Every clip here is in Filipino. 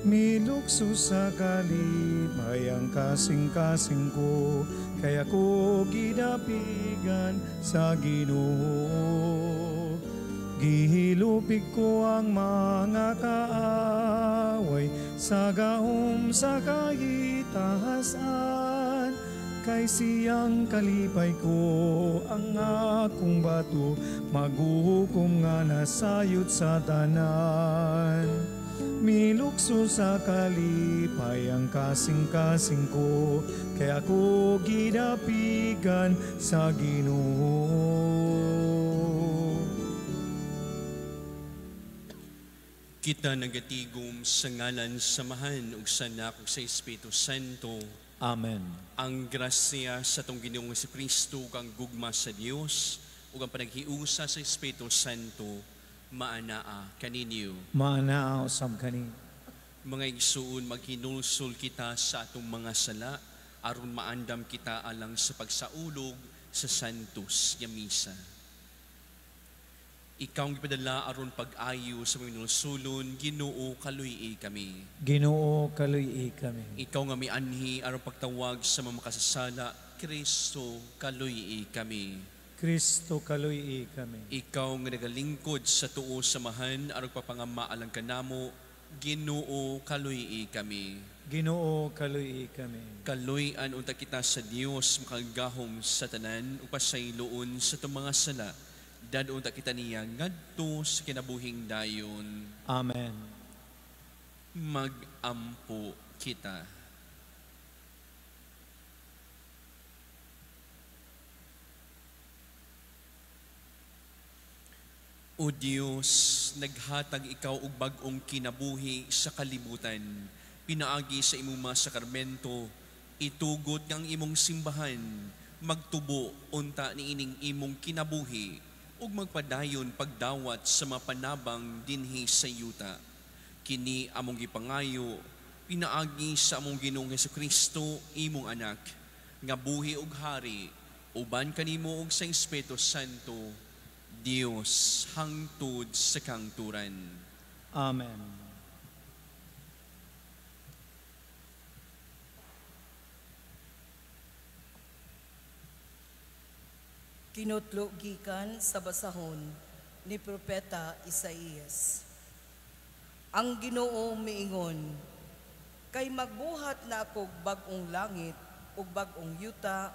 Milukso sa kalipay ang kasing-kasing ko, kaya ko gidapigan sa Ginoo. Gihilupig ko ang mga kaaway sa gahom sa kahitahasan, kay siyang kalipay ko ang akong bato, maghuhukom nga nasayod sa tanan. Milukso sa kalipay ang kasing-kasing ko, kaya ko gidapigan sa Ginoo. Kita nagatigom sa ngalan samahan ug sa Anak ug sa Espiritu Santo. Amen. Ang grasya sa tong Ginoong Jesucristo kang gugma sa Dios ug ang panaghiusa sa Espiritu Santo maanaa kaninyo. Maanaa usab kani. Mga igsuon, maghinulsol kita sa atong mga sala aron maandam kita alang sa pagsaulog sa Santos nga misa. Ikaw ang ipadala aron pag-ayo sa mga nulsulon, Ginoo kaluy kami. Ginoo kaluy kami. Ikaw nga mianhi aron pagtawag sa mga makasasala, Kristo kaluy kami. Kristo kaluy kami. Ikaw nga nagalingkod sa tuo samahan aron papangamaalang kanamo, Ginoo kaluy kami. Ginoo kaluy kami. Kaluyan unta kita sa Dios makagahom sa tanan ug pasayloon sa tumang mga sala. Dadon ta kita niya ngadto sa kinabuhing dayon. Amen. Magampo kita. O Diyos, naghatag ikaw og bag-ong kinabuhi sa kalibutan. Pinaagi sa imong mga sakramento, itugot ng imong simbahan, magtubo unta niining imong kinabuhi, ug magpadayon pagdawat sa mapanabang dinhi sa yuta. Kini among gipangayo, pinaagi sa among Ginoong Jesucristo, imong anak, nga buhi ug hari, uban kanimo ug sa Espiritu Santo, Dios hangtod sa kangturan. Amen. Kinutlo gikan sa basahon ni Propeta Isaías. Ang Ginoo miingon, kay magbuhat na ako bag-ong langit ug bag-ong yuta,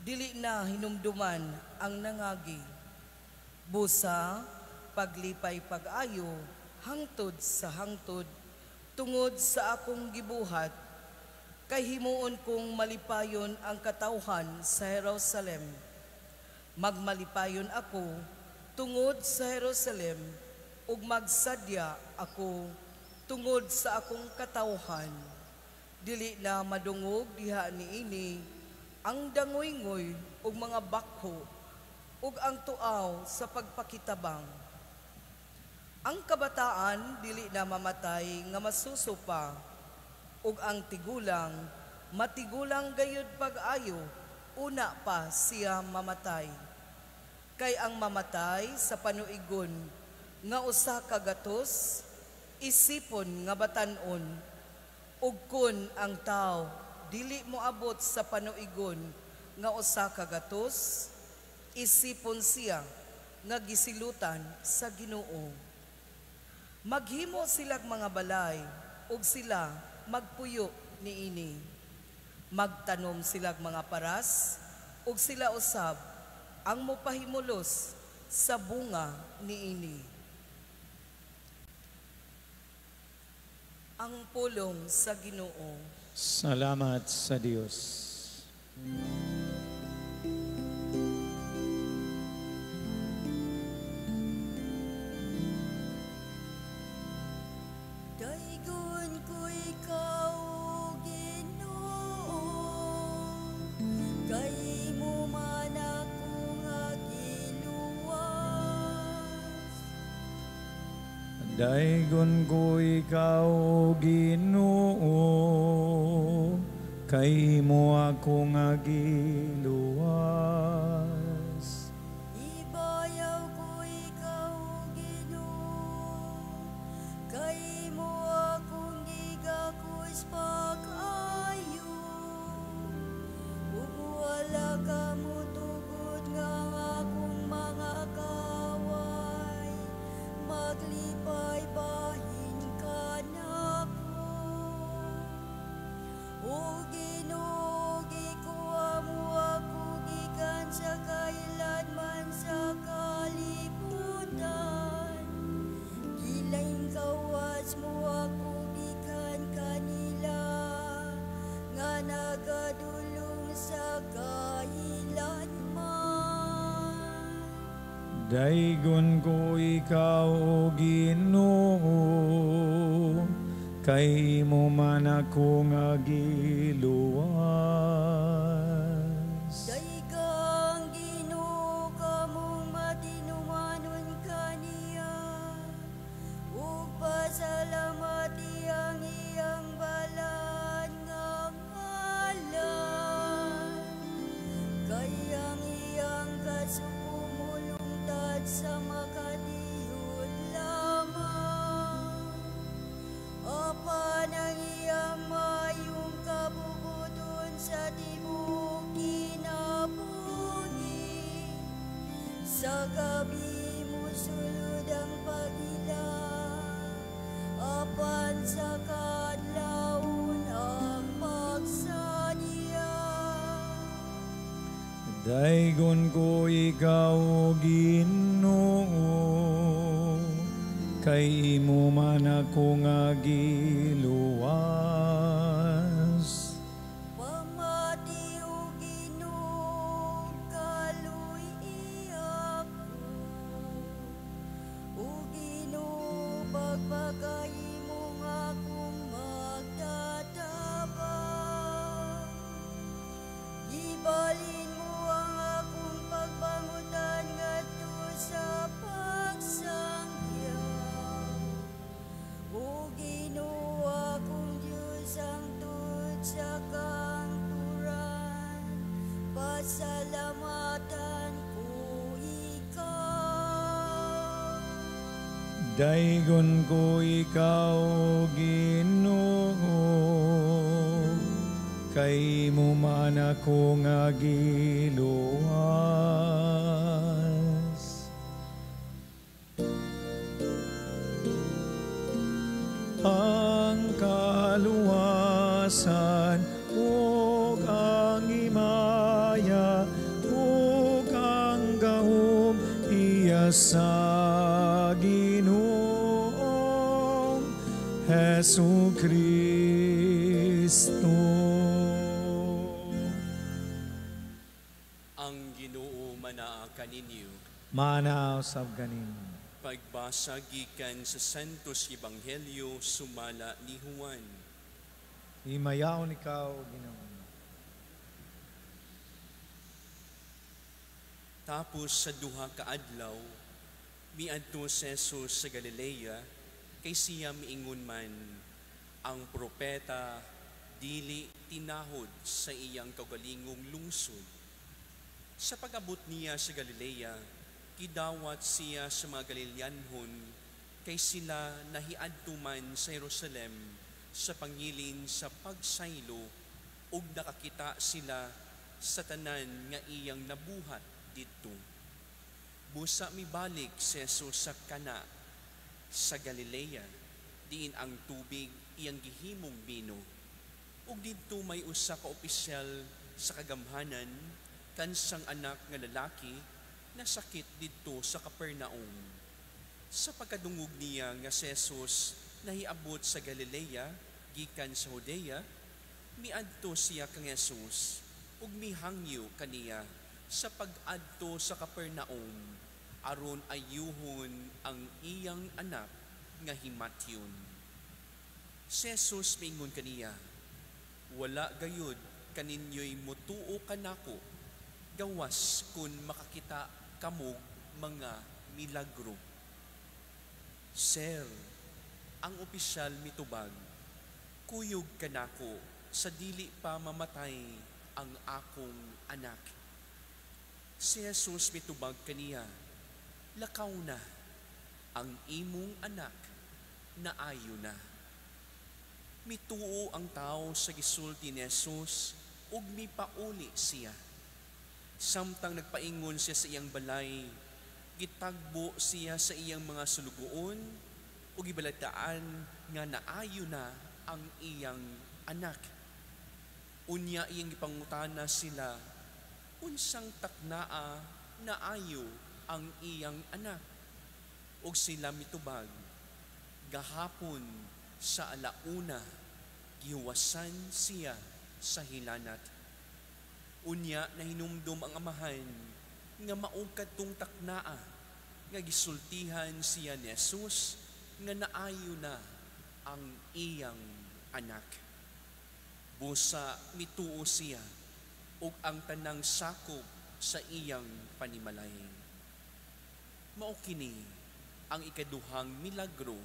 dili na hinumduman ang nangagi. Busa, paglipay pag-ayo, hangtod sa hangtod, tungod sa akong gibuhat, kay himuon kong malipayon ang katawhan sa Jerusalem. Magmalipayon ako tungod sa Jerusalem ug magsadya ako tungod sa akong katawhan. Dili na madungog diha niini ang dangoy-ngoy ug mga bakho ug ang tuaw sa pagpakitabang. Ang kabataan dili na mamatay nga masusupa ug ang tigulang matigulang gayud pag-ayo una pa siya mamatay. Kay ang mamatay sa panuigon nga usa ka gatos, isipon nga batan-on, ug kun ang tao dili moabot sa panuigon nga usa ka gatos, isipon siya nga gisilutan sa Ginoo. Maghimo silag mga balay, ug sila magpuyo niini. Magtanom silag mga paras, ug sila usab ang mopahimulos sa bunga niini. Ang pulong sa Ginoo. Salamat sa Diyos. Daigon ko ikaw, Ginoo, kay mo man akong agiluwas. Daigon ko ikaw, Ginoo, kay mo akong agiluwas. Ibayaw ko ikaw, Ginoo, kay mo akong Daigon ko ikaw, O Ginoo, kay mo man akong agiluwas. Daigang Ginoo kamong matinumanon kaniya, ug pasalamat iyang iyang balaan nga ngalan. Kay ang iyang kasupumulungtad sa makadiyot lamang. Apan ang iyang mayong kabubuton sa tibuok kinabuhi. Sa gabi mo sulod ang pagila, apan sa kadlawon ang pagsadya. Daigon ko ikaw, O Ginoo, kay imo man akong agiluwas. Pamati o Ginoo, kaluy ako. O Ginoo, pagpakahimo nga akong magtatabang. Ibalin mo ang akong pagbangutan ngadto sa pagsangya. O Ginoo, akong Diyos ang tud sa kanturan, pasalamatan ko ikaw. Daigon ko ikaw, O Ginoo, kay imo man akong agiluwas. Ang kaluwasan ug ang imaya ug ang gahom iya sa Ginoong Hesu Kristo. Ang Ginoo manaa kaninyo. Manaw sab ganin. Pagbasa gikan sa Santos Ebanghelyo sumala ni Juan. Himayaon ikaw, Ginoo. Tapos sa duha ka adlaw, miadto si Jesus sa Galilea, kay siya miingon man, ang propeta dili tinahod sa iyang kaugalingong lungsod. Sa pag-abot niya sa Galilea, gidawat siya sa mga Galileanhon, kay sila nahiadto man sa Jerusalem sa pangilin sa pagsaylo, ug nakakita sila sa tanan nga iyang nabuhat didto. Busa mibalik si Jesus sa Kana sa Galilea, diin ang tubig iyang gihimong bino. Ug didto may usa ka opisyal sa kagamhanan kansang anak nga lalaki na sakit didto sa Capernaum. Sa pagkadungog niya nga si Jesus nahiabot sa Galilea gikan sa Judea, miadto siya kang Jesus ug mihangyo kaniya sa pag-adto sa Capernaum aron ayuhon ang iyang anak nga himatyon. Si Jesus mingon kaniya, wala gayud kaninyo'y mutuo kanako gawas kun makakita kamog mga milagro. Sir, ang opisyal mitubag, kuyog kanako sa dili pa mamatay ang akong anak. Si Jesus mitubag kaniya, lakaw na, ang imong anak naayo na. Mituo ang tao sa gisulti ni Jesus ug mipauli siya. Samtang nagpaingon siya sa iyang balay, gitagbo siya sa iyang mga sulugoon ug gibalataan nga naayo na ang iyang anak. Unya iyang gipangutana sila, unsang taknaa naayo ang iyang anak? Ug sila mitubag, gahapon sa alauna, gihuwasan siya sa hilanat. Unya na hinumdum ang amahan nga maugkad tong taknaa nga gisultihan siya ni Jesus nga naayo na ang iyang anak. Busa mituo siya ug ang tanang sakop sa iyang panimalay. Mao kini ang ikaduhang milagro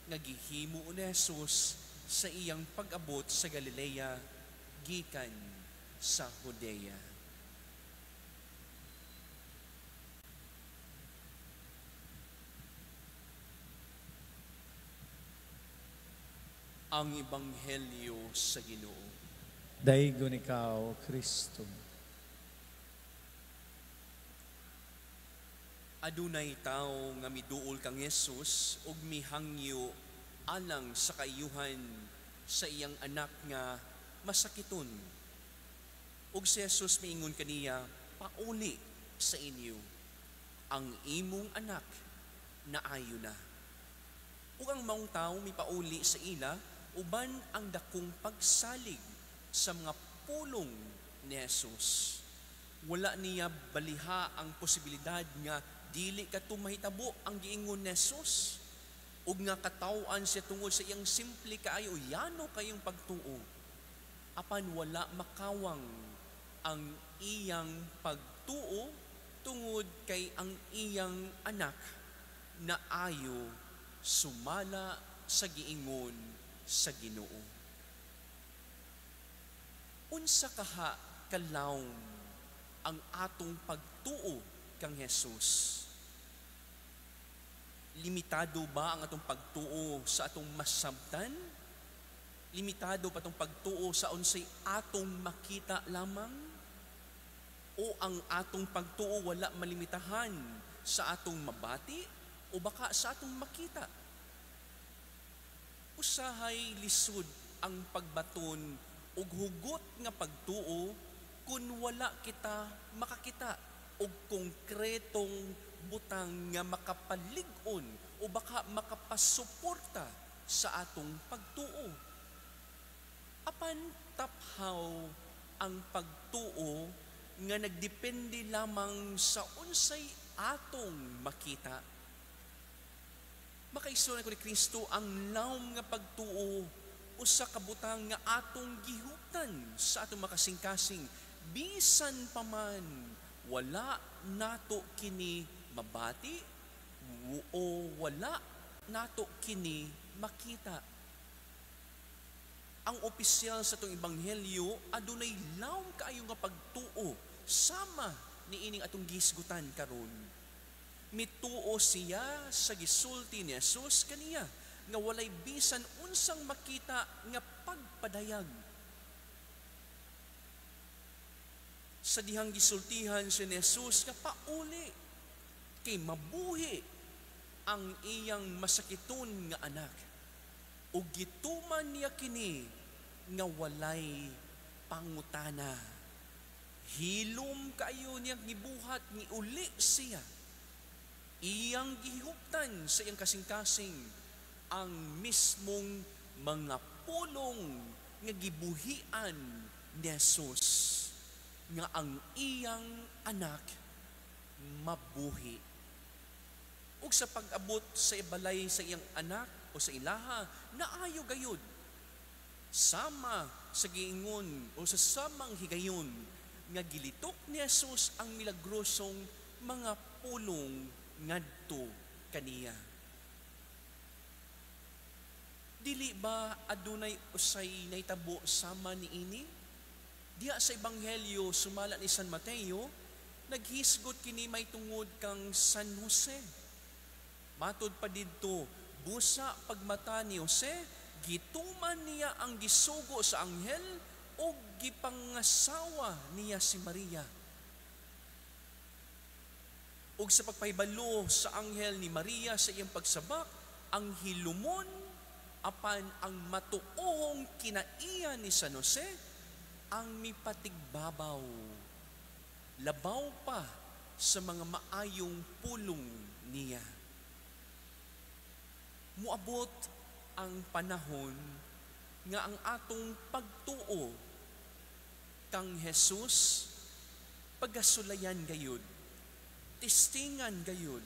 nga gihimo ni Jesus sa iyang pag-abot sa Galilea gikan sa Judea. Ang Ebanghelyo sa Ginoo. Daigon ikaw, Kristo. Adunay tao nga miduol kang Jesus ug mihangyo alang sa kaayuhan sa iyang anak nga masakiton. Ug si Jesus miingon kaniya, pauli sa inyo, ang imong anak naayo na. Ug ang maong tao mipauli sa ila, uban ang dakong pagsalig sa mga pulong ni Jesus. Wala niya baliha ang posibilidad nga dili kato mahitabo ang giingon ni Jesus. Ug nga katawan siya tungod sa iyang simple kaayo, yano kayong pagtuo. Apan wala makawang ang iyang pagtuo tungod kay ang iyang anak na ayo sumala sa giingon sa Ginoo. Unsa kaha kalawom ang atong pagtuo kang Jesus? Limitado ba ang atong pagtuo sa atong masabtan? Limitado pa atong pagtuo sa unsay atong makita lamang? O ang atong pagtuo wala malimitahan sa atong mabati o baka sa atong makita? Usahay lisod ang pagbaton ug hugot nga pagtuo kung wala kita makakita og konkretong butang nga makapalig-on o baka makapasuporta sa atong pagtuo. Apan taphaw ang pagtuo nga nagdepende lamang sa unsay atong makita. Makaigsoon ko ni Kristo ang lawom nga pagtuo usa ka butang nga atong gihuptan sa atong makasing-kasing bisan pa man wala nato kini mabati o wala nato kini makita. Ang opisyal sa itong Ebanghelyo adunay lawom kaayo nga pagtuo sama ni ining atong gisgutan karon. Mituo siya sa gisulti ni Jesus kaniya nga walay bisan unsang makita nga pagpadayag. Sa dihang gisultihan si Jesus nga pauli kay mabuhi ang iyang masakiton nga anak. Ug gituman niya kini nga walay pangutana. Hilom kayo niyang gibuhat ni uli siya. Iyang gihuptan sa iyang kasing-kasing ang mismong mga pulong nga gibuhian ni Jesus nga ang iyang anak mabuhi. Ug sa pag-abot sa ibalay sa iyang anak o sa ilaha, naayo gayud. Sama sa giingon o sa samang higayon nga gilitok ni Jesus ang milagrosong mga pulong ngadto kaniya. Dili ba adunay usay naitabo sama ni ini? Diya sa Ebanghelyo sumala ni San Mateo, naghisgot kini may tungod kang San Jose. Matod pa didto, busa pagmata ni Jose, gituman niya ang gisugo sa anghel o gipangasawa niya si Maria. Ug sa pagpahibalo sa anghel ni Maria sa iyang pagsabak, ang hilumon apan ang matuohong kinaiya ni San Jose ang mipatigbabaw. Labaw pa sa mga maayong pulong niya. Muabot ang panahon nga ang atong pagtuo kang Jesus pagasulayan gayud, testingan gayud,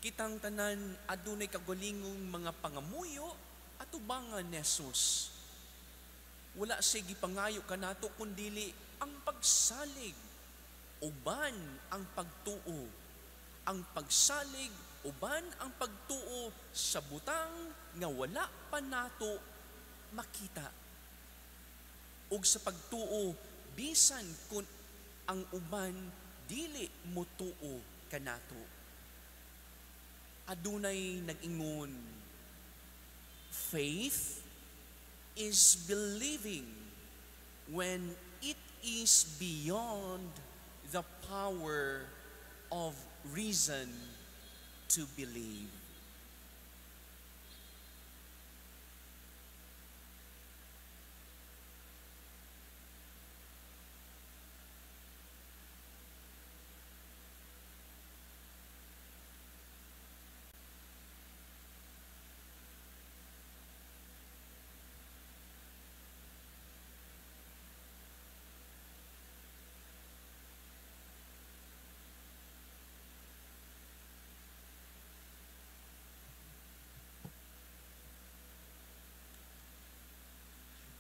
Kitang tanan adunay kagulingong mga pangamuyo at ubangan ni Jesus. Wala sige pangayo kanato kundili ang pagsalig, uban ang pagtuo. Ang pagsalig, uban ang pagtuo sa butang nga wala pa nato makita. Ug sa pagtuo, bisan kun ang uban dili motuo kanato. Adunay nag-ingon, faith is believing when it is beyond the power of reason to believe.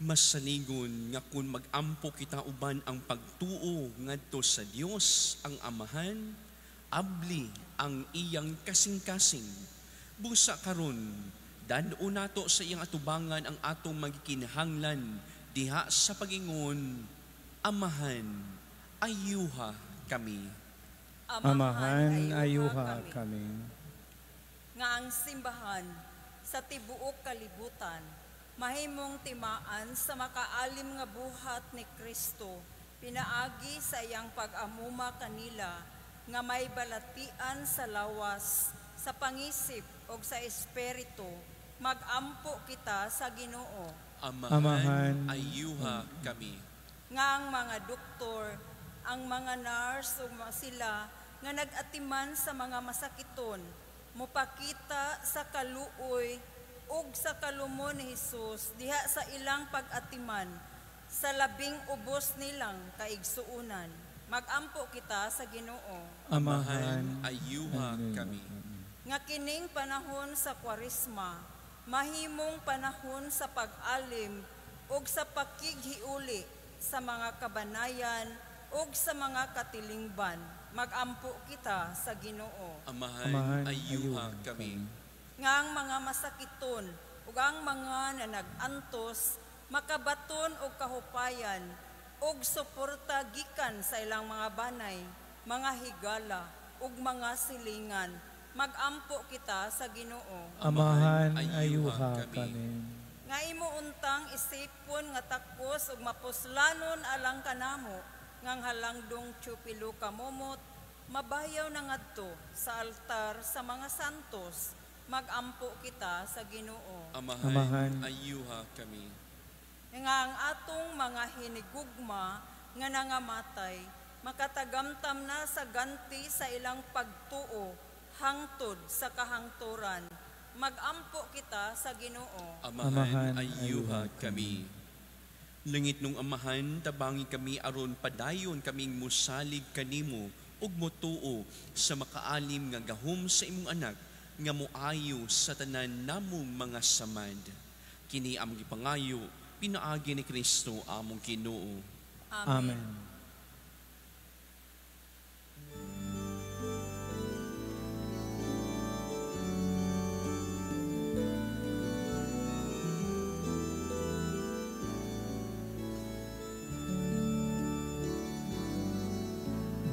Masanigon nga kung mag-ampo kita uban ang pagtuo ngadto sa Dios ang Amahan, abli ang iyang kasing-kasing. Busa karon, dad-o nato sa iyang atubangan ang atong magikinahanglan diha sa pagingon, Amahan, ayuha kami. Amahan, ayuha kami. Nga ang simbahan sa tibuok kalibutan, mahimong timaan sa makaalim nga buhat ni Kristo, pinaagi sa iyang pag-amuma kanila, nga may balatian sa lawas, sa pangisip o sa espiritu, mag-ampo kita sa Ginoo. Amahan, ayuha kami. Nga ang mga doktor, ang mga nurse o sila, nga nag-atiman sa mga masakiton, mupakita sa kaluoy ug sa kalumon ni Jesus diha sa ilang pag-atiman sa labing ubos nilang kaigsuunan. Mag-ampo kita sa Ginoo. Amahan, ayuha kami. Nga kining panahon sa Kwaresma, mahimong panahon sa pag-alim ug sa pakighiuli sa mga kabanayan ug sa mga katilingban. Mag-ampo kita sa Ginoo. Amahan, ayuha kami. Nga ang mga masakiton ug ang mga nanag-antos makabaton og kahupayan ug suporta gikan sa ilang mga banay, mga higala ug mga silingan. Mag-ampo kita sa Ginoo. Amahan, ayuha kami. Nga imo untang isipon nga takos ug mapuslanon alang kanamo ngang halangdong tiyupilo kamomot, mabayaw na ngadto sa altar sa mga santos. Mag-ampo kita sa Ginoo. Amahan, ayuha kami. Nga ang atong mga hinigugma nga nangamatay, makatagamtam na sa ganti sa ilang pagtuo, hangtod sa kahangturan. Mag-ampo kita sa Ginoo. Amahan, ayuha kami. Langit nung Amahan, tabangi kami aron padayon kaming musalig kanimo ug motuo sa makaalim nga gahom sa imong anak, nga moayo sa tanan namong mga samad. Kini among gipangayo, pinaagi ni Kristo among Ginoo. Amen.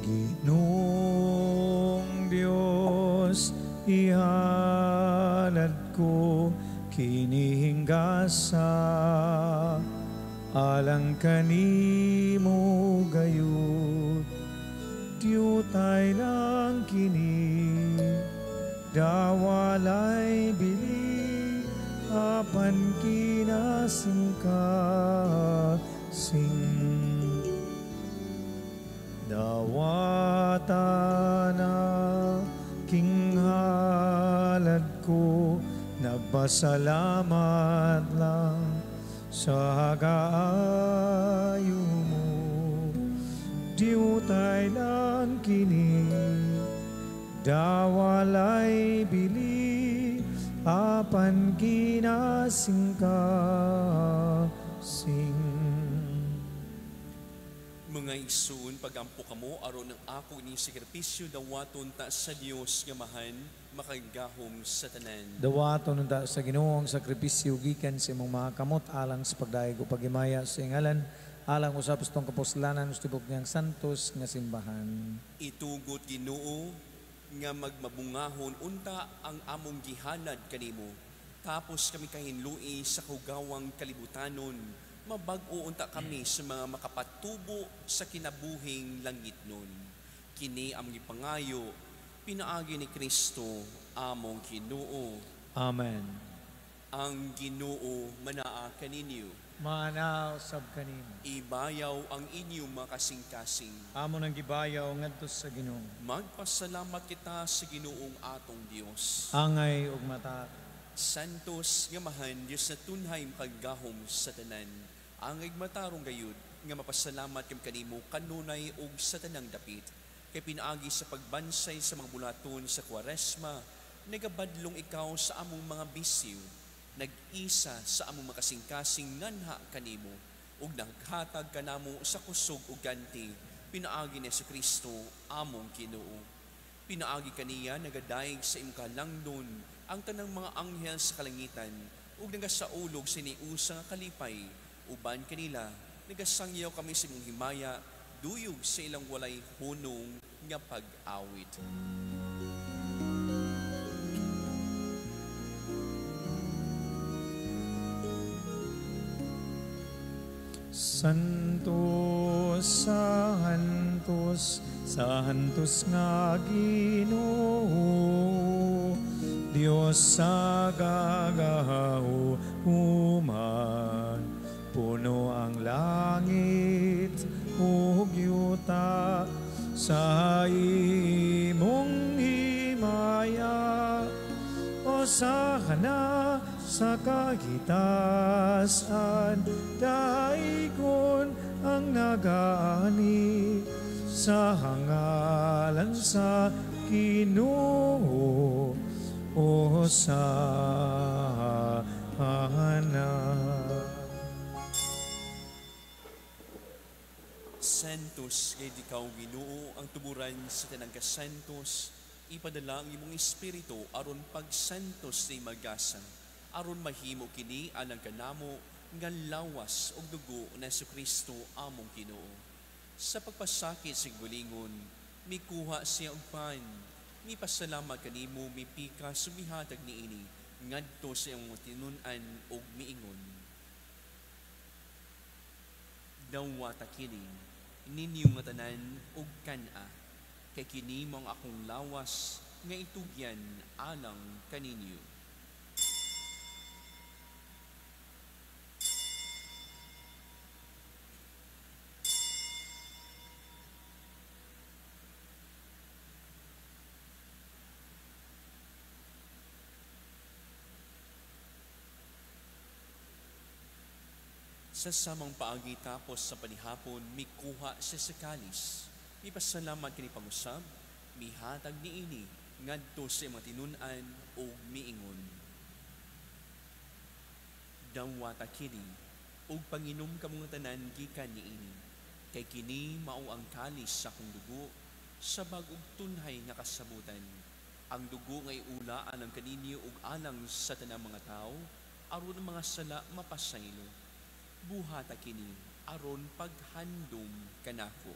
Ginoong Diyos, ihalad ko kinihingasa alang kanimo gayud. Diyutay lang kini dawalay bili apan kinasingkasing dawata na kinghalad ko, nagpasalamat lang sa hagaayo mo. Diutay lang kini, dawalay kinasingkasing. Mga igsoon, pagampo kamo, aron ng ako ni sakripisyo dawaton ta sa Dios nga mahan, makagahom sa tanan. Dawaton unta sa Ginoo ang sakripisyo gikan sa imong mga kamot alang sa pagdaig o pagimaya sa ngalan, alang usap tong kapuslanan ustibok niyang santos nga simbahan. Itugot Ginoo nga magmabungahon unta ang among gihanad kanimo. Tapos kami kahinlui sa kugawang kalibutanon, mabag-o unta kami sa mga makapatubo sa kinabuhing langit nun. Kini among ipangayo, pinaagi ni Kristo among Ginoo. Amen. Ang Ginoo manaa kaninyo. Manaw sab kanimo. Ibayaw ang inyong makasing-kasing. Amo nang gibayaw ngadto sa Ginoo. Magpasalamat kita sa Ginoong atong Dios. Angay ug mata. Santos nga mahan, Diyos na tunhay makagahom sa tanan. Angay matarong gayud nga mapasalamat kam kanimo kanunay ug sa tanang dapit. Kay pinaagi sa pagbansay sa mga bulaton sa Kwaresma, nagabadlong ikaw sa among mga bisyo, nag-isa sa among makasing-kasing nganha kanimo, ug naghatag kanamo sa kusog ug ganti, pinaagi ni sa Kristo among Ginoo. Pinaagi kaniya nagadaig sa imong kalangdon ang tanang mga anghel sa kalangitan, ug nagasaulog siniusa nga kalipay, uban kanila nagasangyaw kami sa imong himaya, duyog sa ilang walay hunong nga pag-awit. Santos sa hantos nga Ginoo, Dios sa gagahuman, puno ang langit ug yuta sa imong himaya. Hosana sa kagitasan, daikon ang nagaani sa hangalan sa Ginoo. Hosana. Santos, kay di kaw Ginoo ang tuburan sa tanang kasantos, ipadala ang imong espiritu aron pagsantos ni magasa, aron mahimo kini alang kanamo nga lawas og dugo na Kristo among Ginoo. Sa pagpasakit sa gulingon, mikuha siya og pan, mipasalamat kanimo, mipika sumihatag niini ngadto sa imong tinun-an og miingon. Dawata kini ninyo nga tanan og kana, kay kini mong akong lawas nga itugyan alang kaninyo. Sa samang paagi tapos sa panihapon, mikuha siya sa kalis. Ipasalamat kini pag-usab, mihatag niini ngadto sa mga tinun-an o miingon. Dawata kini, og panginom ka mga tanan gikan niini, kay kini mao ang kalis sa akong dugo, sa bag-og tunhay nga kasabutan. Ang dugo ngay ula alang kaninyo ug alang sa tanang mga tao, aron ang mga sala mapasaylo. Buhata kini aron paghandom kanako.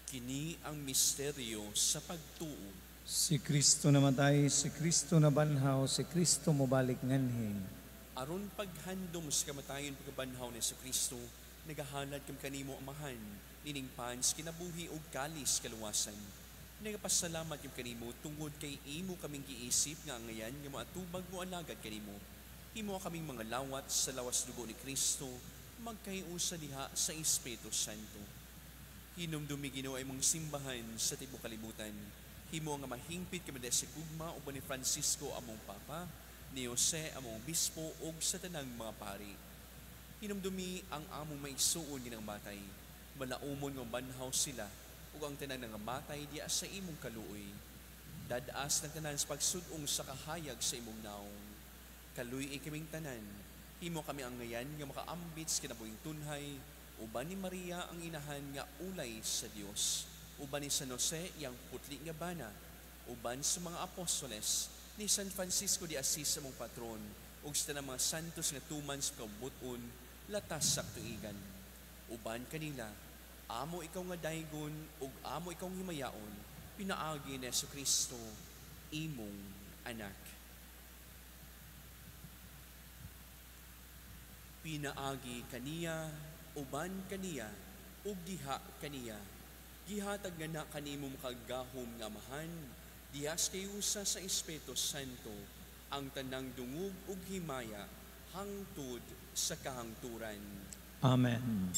Kini ang misteryo sa pagtuo. Si Kristo namatay, si Kristo nabanhaw, si Kristo mobalik nganhin. Aron paghandom sa kamatayon pagkabanhaw ni sa Kristo, nagahalad kam kanimo amahan, nining pans kinabuhi og kalis kaluwasan. Nagapasalamat yung kanimo tungod kay imo kaming giisip nga ngayan nga maatubag mo alagad kanimo. Imo kaming mga lawat sa lawas dugo ni Kristo, magkayusa diha sa Espiritu Santo. Hinumdumi Ginoo ay mong simbahan sa tibuok kalibutan. Himo nga mahingpit kami dahil si Gugma o ni Francisco among Papa, ni Jose among Bispo o sa tanang mga pari. Hinumdumi ang among maigsuon ginang batay, malaumon ng banhaw sila ug ang tanan nga matay diya sa imong kaluoy. Dadaas ng tanan sa pagsudong sa kahayag sa imong naong. Kaluy kaming tanan, himo kami ang ngayan nga makaambit sa kinabuhing tunhay, uban ni Maria ang inahan nga ulay sa Dios, uban ni San Jose yang putli nga bana, uban sa mga apostoles, ni San Francisco de Assis sa mong patron, ug sa tanang mga santos nga tuman sa kabuton, latas sa tuigan. Uban kanila, amo ikaw nga daygon, ug amo ikaw himayaon, pinaagi ni Jesucristo, imong anak. Pinaagi kaniya, uban kaniya, ug diha kaniya. Gihatag nga na kanimong kagahom nga amahan, dihas kay usa sa Espiritu Santo, ang tanang dungog ug himaya, hangtod sa kahangturan. Amen.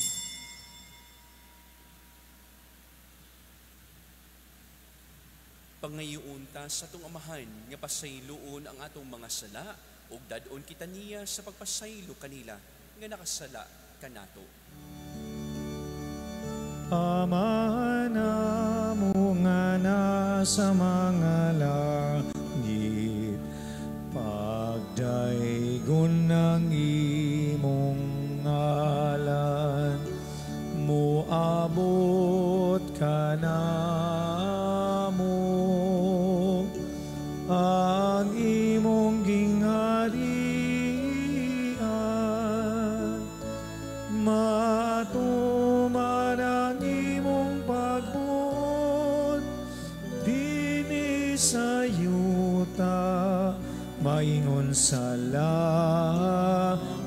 Pangayoon ta sa atong amahan, nga pasayloon ang atong mga sala, ug dadon kita niya sa pagpasaylo kanila, nga nakasala kanato. Amahan mo nga nasa mga langit, pagdaigon ng imong ngalan, muabot ka namo ang imong gingharian, matuman ang imong pagbuot, dinhi sa yuta, maingon sa langit.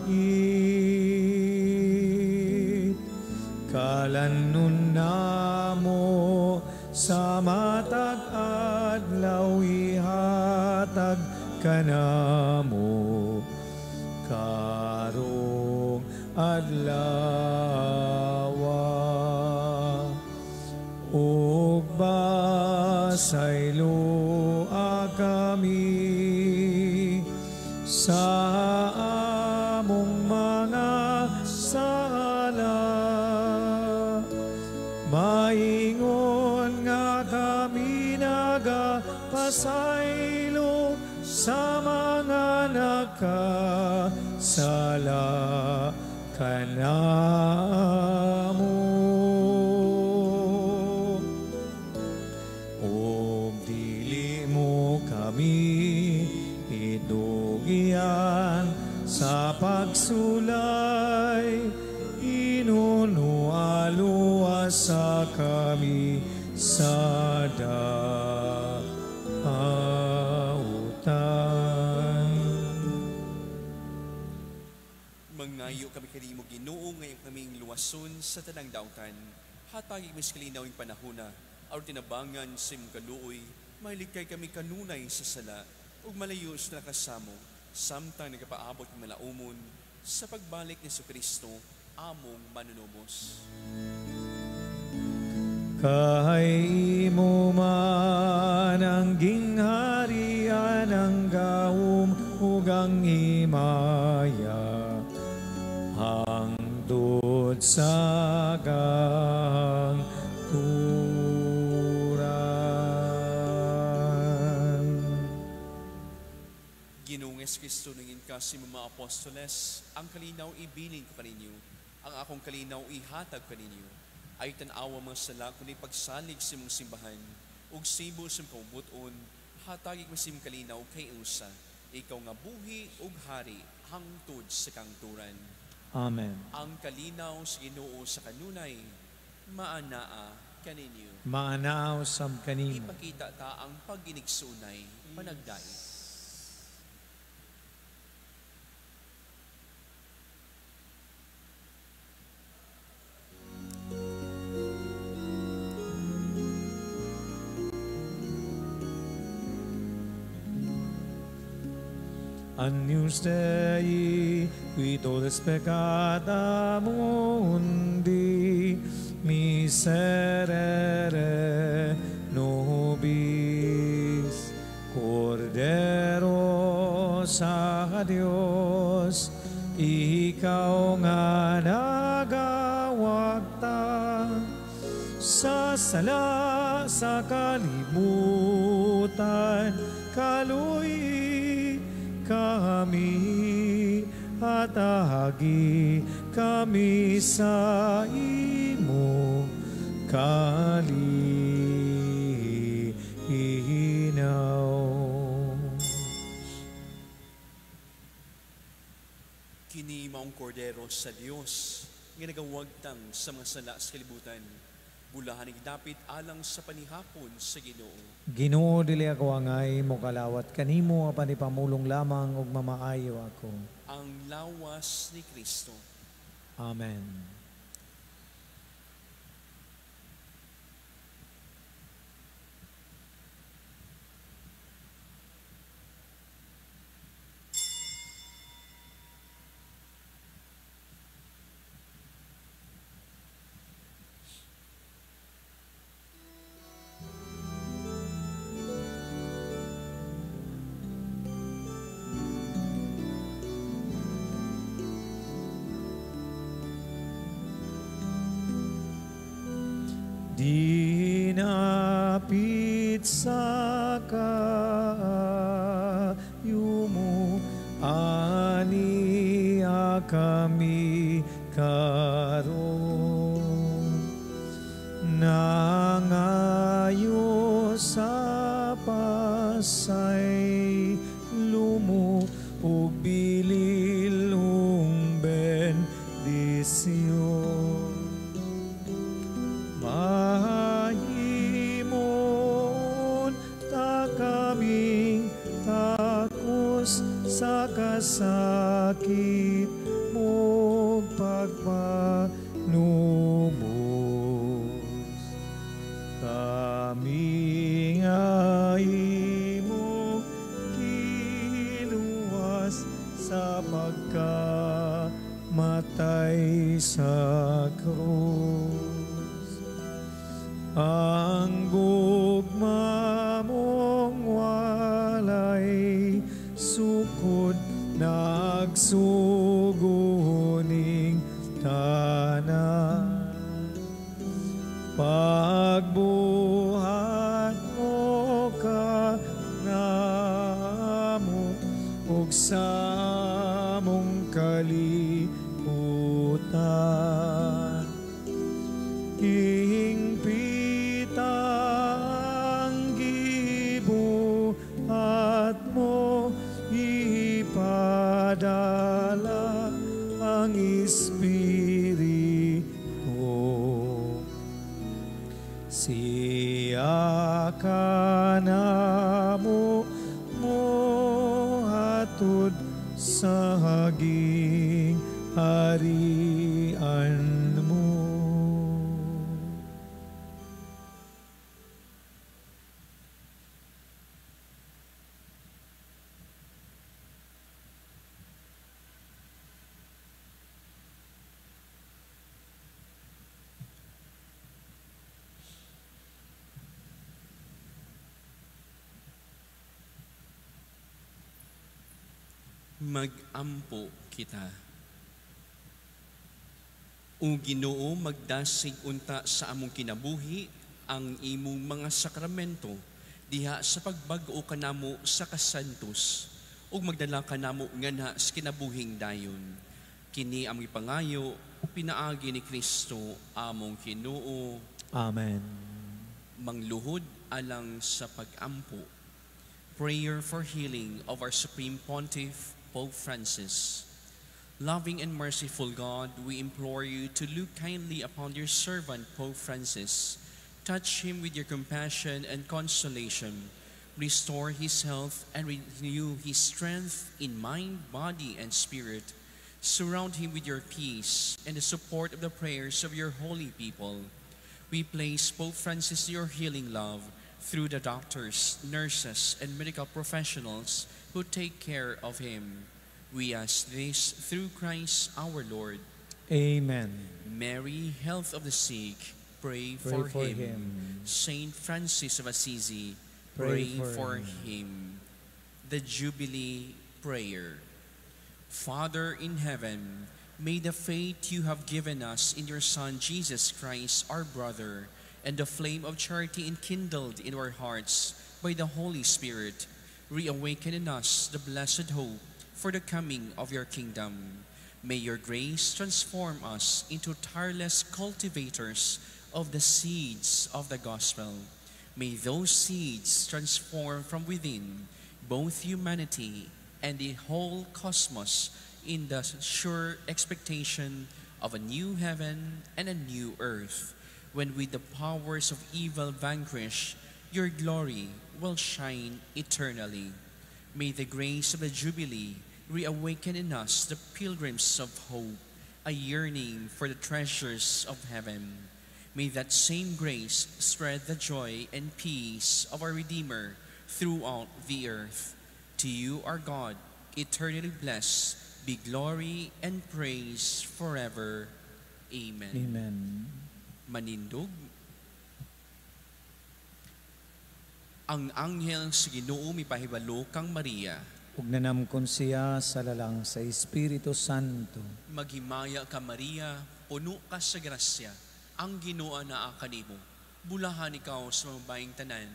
Kalanon namo sa matag adlaw, ihatag kanamo karong adlawa, ug basaylo kami sa among mga sala, maingon nga kami nagapasaylo sa mga nakasala kanamo. O dili mo kami idugyan sa pagsulay, inunualuwa sa kami sa dautan. Mangayo kami kanimo Ginoo, ngayon kaming luwason sa tanang dautan. Hatagig mis kalinawing panahona, aron tinabangan sa imong kaluoy, mahilig kay kami kanunay sa sala, ug malayo sa nakasamo, samtang nagapaabot ng malaumon, sa pagbalik ni Jesucristo, among manunubos. Kay mo man ang gingharian, ang gahom ug ang himaya, hangtod sa kahangturan. Ginoong Jesucristo, nangin ka si mga apostoles, ang kalinaw ibilin ko kaninyo, ang akong kalinaw ihatag kaninyo. Ay tanawa mga sala kundi pagsalig sa mong simbahan, ug sibo sa kaubuton, hatagig mo sim kalinaw kay usa, ikaw nga buhi ug hari, hangtod sa kangturan. Amen. Ang kalinaw sa Ginoo sa kanunay, maanaa kaninyo. Maanaaw sam kanimo. Ipakita ta ang pag-inigsunay, panagdait. Agnus Dei, qui tollis peccata mundi, miserere nobis. Kordero sa Dios, ikaw nga nagawagta sa sala sa kalibutan, kaluy kami at ahagi kami sa imo kalinaw. Kini maong kordero sa Dios, nga nagawagtang sa mga sala sa kalibutan, bulahan ng dapit alang sa panihapon sa Ginoo. Ginoo dili ako angay mo kalawat kanimo apan ipamulong lamang ug mamaayo ako. Ang lawas ni Kristo. Amen. Dinapit sa kayo mo, aniya kami karon. Nangayo sa pasay lumo, ug bililong bendisyon. Mahimon ta kaming takos sa kasakit mo pagpanumos. Kami nga imo kiluwas sa pagkamatay sa krus. Ang gugma mong walay sukod, nagsuguning tanan. Pagbuhat mo ka namo ug sa mong kalibutan. Hingpitang gibuhat mo, ipadala ang Espiritu. Siya ka namo mohatod sa haging harian mo. Magampo kita. O Ginoo, magdasig unta sa among kinabuhi ang imong mga sakramento diha sa pagbag-o kanamo sa kasantos ug magdala kanamo nganha sa kinabuhing dayon. Kini among pangayo pinaagi ni Kristo among Ginoo. Amen. Mangluhod alang sa pagampo. Prayer for healing of our Supreme Pontiff, Pope Francis. Loving and merciful God, we implore you to look kindly upon your servant, Pope Francis. Touch him with your compassion and consolation. Restore his health and renew his strength in mind, body, and spirit. Surround him with your peace and the support of the prayers of your holy people. We place Pope Francis in your healing love through the doctors, nurses, and medical professionals who take care of him. We ask this through Christ our Lord. Amen. Mary, health of the sick, pray for him. Saint Francis of Assisi, pray for him. the Jubilee Prayer. Father in heaven, may the faith you have given us in your Son Jesus Christ, our brother, and the flame of charity enkindled in our hearts by the Holy Spirit, reawaken in us the blessed hope for the coming of your kingdom. May your grace transform us into tireless cultivators of the seeds of the gospel. May those seeds transform from within both humanity and the whole cosmos in the sure expectation of a new heaven and a new earth, when with the powers of evil vanquished, your glory will shine eternally. May the grace of the Jubilee reawaken in us the pilgrims of hope, a yearning for the treasures of heaven. May that same grace spread the joy and peace of our Redeemer throughout the earth. To you, our God, eternally blessed, be glory and praise forever. Amen. Amen. Manindog. Ang anghel sa Ginoo mipahibalo kang Maria. Ug nanamkon siya sa lalang sa Espiritu Santo. Maghimaya ka Maria, puno ka sa grasya. Ang Ginoo naa kanimo. Bulahan ikaw sa mga baing tanan.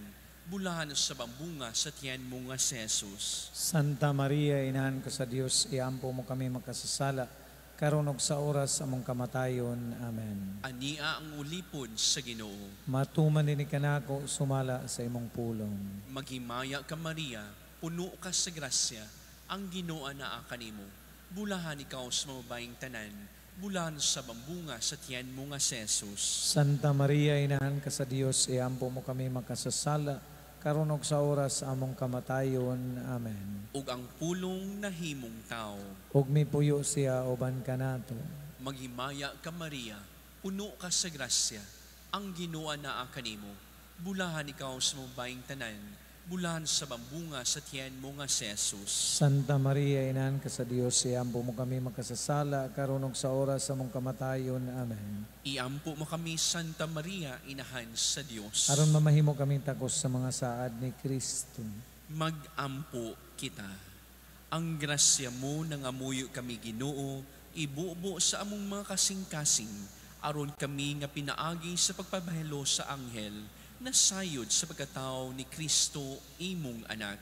Bulahan sa bambunga sa tiyan mo nga si Jesus. Santa Maria, inahan ko sa Dios, iampo mo kami makasasala, karon ug sa oras among kamatayon. Amen. Ania ang ulipod sa Ginoo. Matuman din kanako sumala sa imong pulong. Maghimaya ka Maria, puno ka sa grasya. Ang Ginoo naa kanimo. Bulahan ikaw sa mga baing tanan. Bulahan sa bambunga sa tiyan mo nga si Jesus. Santa Maria, inahan ka sa Dios, iampo mo kami makasasala, karon ug sa oras among kamatayon. Amen. Ug ang pulong nahimong tao. Ug mipuyo siya uban kanato. Maghimaya ka Maria, puno ka sa grasya. Ang Ginoo naa kanimo. Bulahan ikaw sa mga baing tanan. Bulahan sa bambunga sa tiyan mo nga si Jesus. Santa Maria, inahan ka sa Dios, iampo mo kami makasasala, karon ug sa oras among kamatayon. Amen. Iampo mo kami, Santa Maria, inahan sa Diyos. Aron mamahimo kaming takos sa mga saad ni Kristo. Mag-ampo kita. Ang grasya mo nangamuyo kami Ginoo, ibubo sa among mga kasing-kasing, aron kami nga pinaagi sa pagpabahelo sa anghel, nasayod sa pagkatao ni Kristo, imong anak.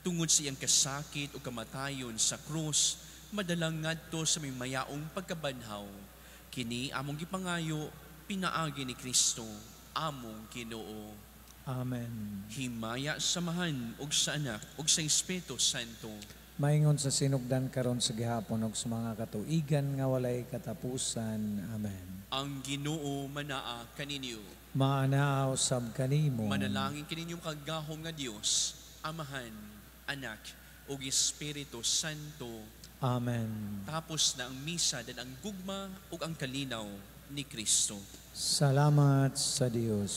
Tungod sa iyang kasakit o kamatayon sa krus, madalang ngadto sa may mayaong pagkabanhaw. Kini among gipangayo, pinaagi ni Kristo, among Ginoo. Amen. Himaya samahan og sa anak og sa Espiritu Santo. Maingon sa sinugdan karon sa gihapon ug sa mga katuigan nga walay katapusan. Amen. Ang Ginoo manaa kaninyo. Maanaaw sab kanimo. Manalangin kaninyong kagahom nga Dios, Amahan, Anak, ug Espiritu Santo. Amen. Tapos na ang misa dan ang gugma ug ang kalinaw ni Kristo. Salamat sa Dios.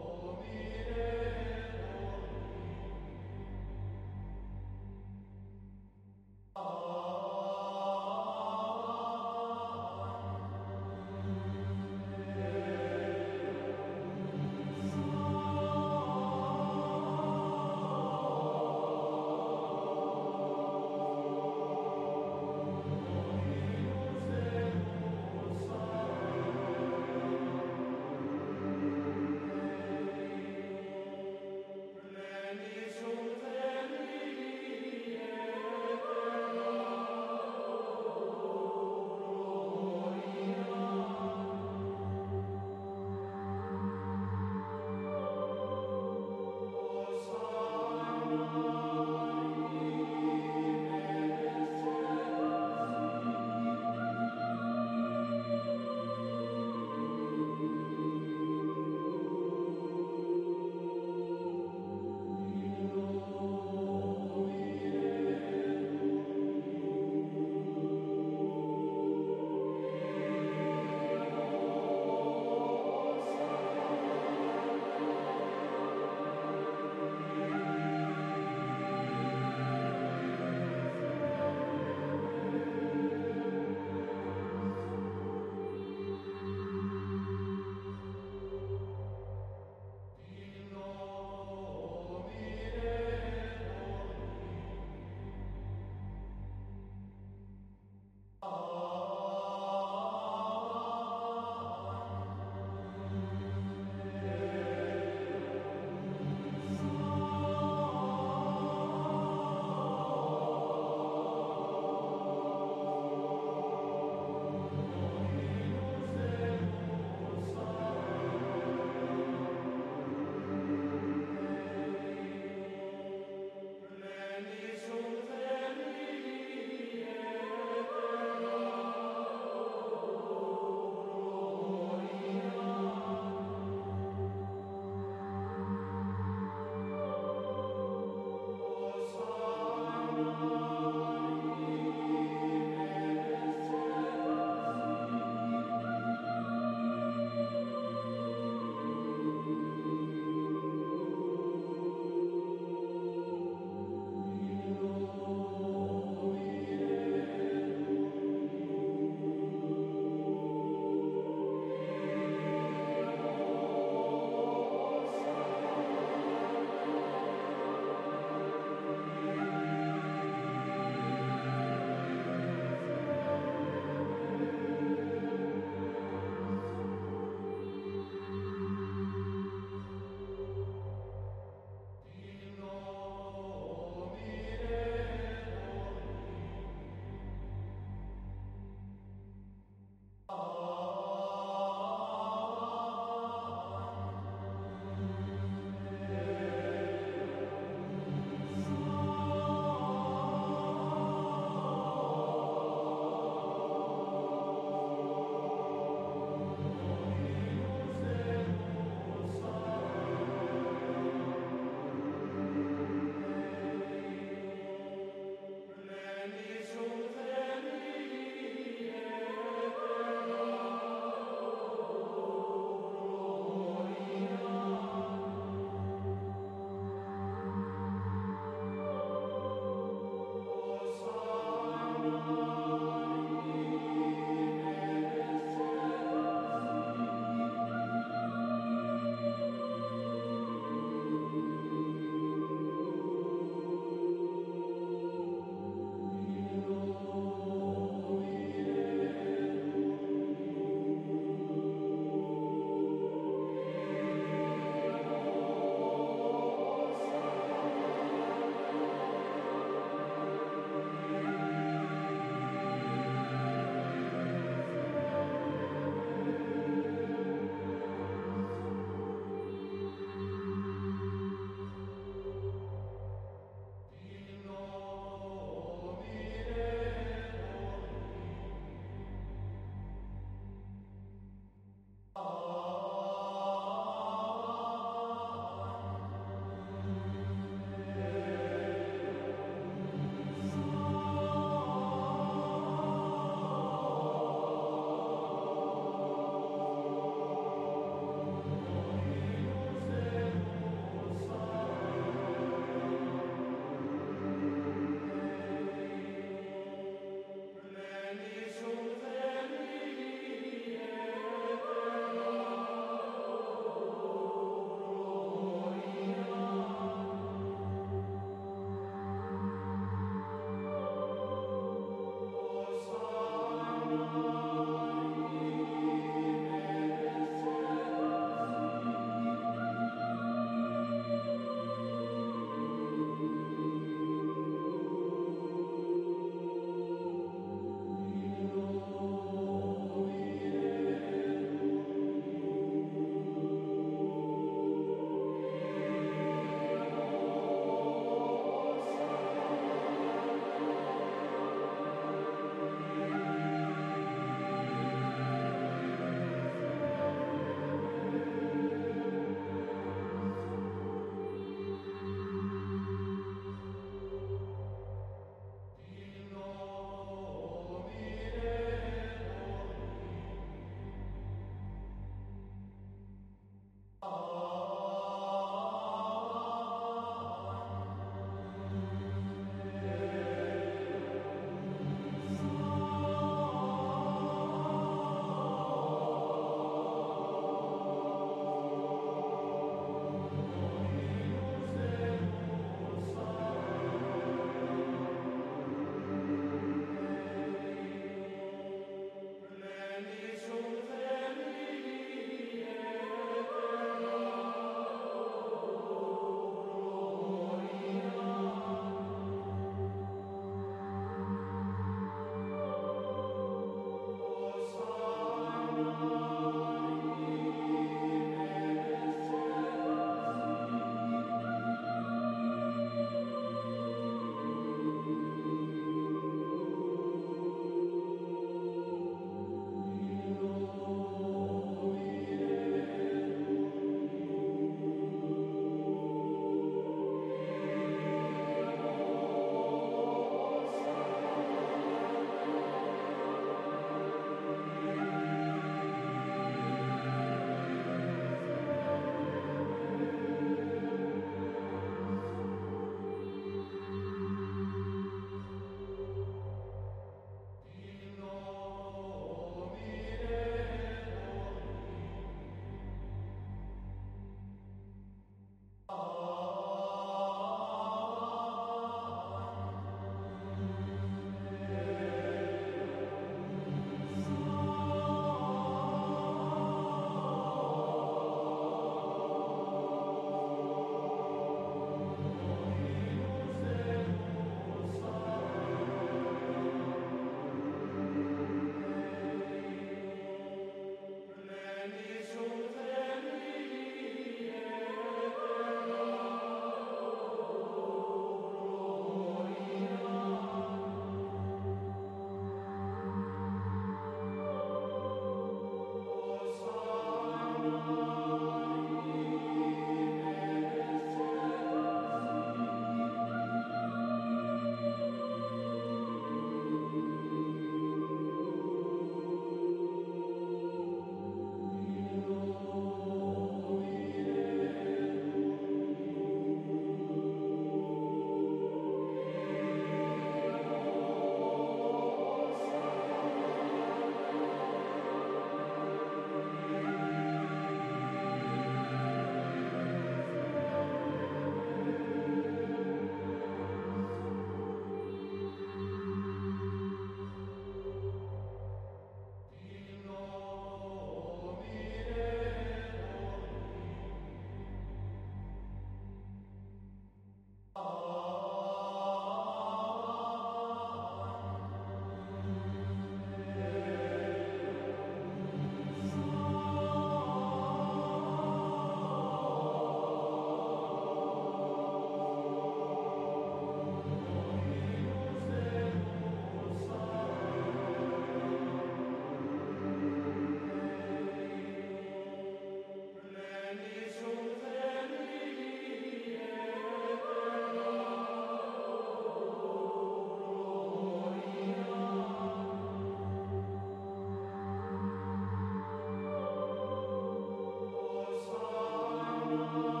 Amen.